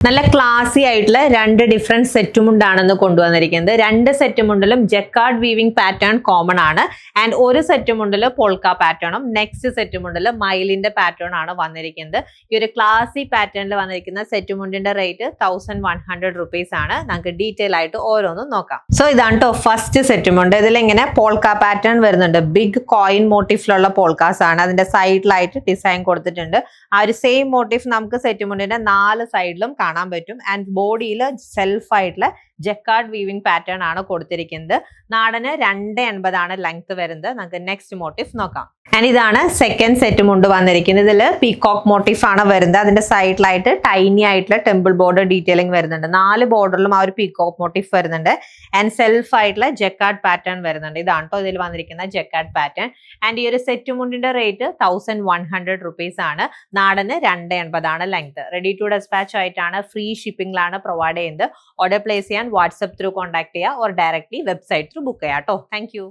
നല്ല ക്ലാസി ആയിട്ടുള്ള രണ്ട് ഡിഫറെന്റ് സെറ്റ് മുണ്ടാണെന്ന് കൊണ്ടുവന്നിരിക്കുന്നത്. രണ്ട് സെറ്റ് മുണ്ടിലും ജക്കാർഡ് വീവിംഗ് പാറ്റേൺ കോമൺ ആണ്. ആൻഡ് ഒരു സെറ്റ് മുണ്ടിൽ പോൾക്ക പാറ്റേണും നെക്സ്റ്റ് സെറ്റ് മുണ്ടിൽ മയിലിന്റെ പാറ്റേൺ ആണ് വന്നിരിക്കുന്നത്. ഈ ഒരു ക്ലാസി പാറ്റേണിൽ വന്നിരിക്കുന്ന സെറ്റ് മുണ്ടിന്റെ റേറ്റ് 1100 റുപ്പീസ് ആണ്. നമുക്ക് ഡീറ്റെയിൽ ആയിട്ട് ഓരോന്നും നോക്കാം. സോ ഇതാണ് കേട്ടോ ഫസ്റ്റ് സെറ്റ് മുണ്ട്. ഇതിലിങ്ങനെ പോൾക്ക പാറ്റേൺ വരുന്നുണ്ട്. ബിഗ് കോയിൻ മോട്ടീഫിലുള്ള പോൾക്കാസ് ആണ്. അതിന്റെ സൈഡിലായിട്ട് ഡിസൈൻ കൊടുത്തിട്ടുണ്ട്. ആ ഒരു സെയിം മോട്ടീഫ് നമുക്ക് സെറ്റ് മുണ്ടിന്റെ 4 സൈഡിലും കാണാൻ പറ്റും. ആൻഡ് ബോഡിയിൽ സെൽഫ് ആയിട്ടുള്ള ജക്കാർഡ് വീവിംഗ് പാറ്റേൺ ആണ് കൊടുത്തിരിക്കുന്നത്. നാടന് 2.80 ആണ് ലെങ്ത് വരുന്നത്. നമുക്ക് നെക്സ്റ്റ് മോട്ടീഫ് നോക്കാം. ആൻഡ് ഇതാണ് സെക്കൻഡ് സെറ്റ് മുണ്ട് വന്നിരിക്കുന്നത്. ഇതിൽ പീകോക്ക് മോട്ടീഫ് ആണ് വരുന്നത്. അതിന്റെ സൈഡിലായിട്ട് ടൈനി ആയിട്ടുള്ള ടെമ്പിൾ ബോർഡർ ഡീറ്റെയിലിംഗ് വരുന്നുണ്ട്. 4 ബോർഡറിലും ആ ഒരു പീകോക്ക് മോട്ടീഫ് വരുന്നുണ്ട്. ആൻഡ് സെൽഫ് ആയിട്ടുള്ള ജക്കാർഡ് പാറ്റേൺ വരുന്നുണ്ട്. ഇതാണ് കേട്ടോ ഇതിൽ വന്നിരിക്കുന്ന ജക്കാർഡ് പാറ്റേൺ. ആൻഡ് ഈ ഒരു സെറ്റ് മുണ്ടിന്റെ റേറ്റ് 1100 റുപ്പീസ് ആണ്. നാടന് 2.80 ആണ് ലെങ്ത്. റെഡി ടു ഡെസ്പാച്ച് ആയിട്ടാണ്, ഫ്രീ ഷിപ്പിംഗിലാണ് പ്രൊവൈഡ് ചെയ്യുന്നത്. ഓർഡർ പ്ലേസ് ചെയ്യാൻ വാട്സ്ആപ്പ് ത്രൂ കോൺടാക്ട് ചെയ്യുക or directly website through book ചെയ്യാം കേട്ടോ. Thank you.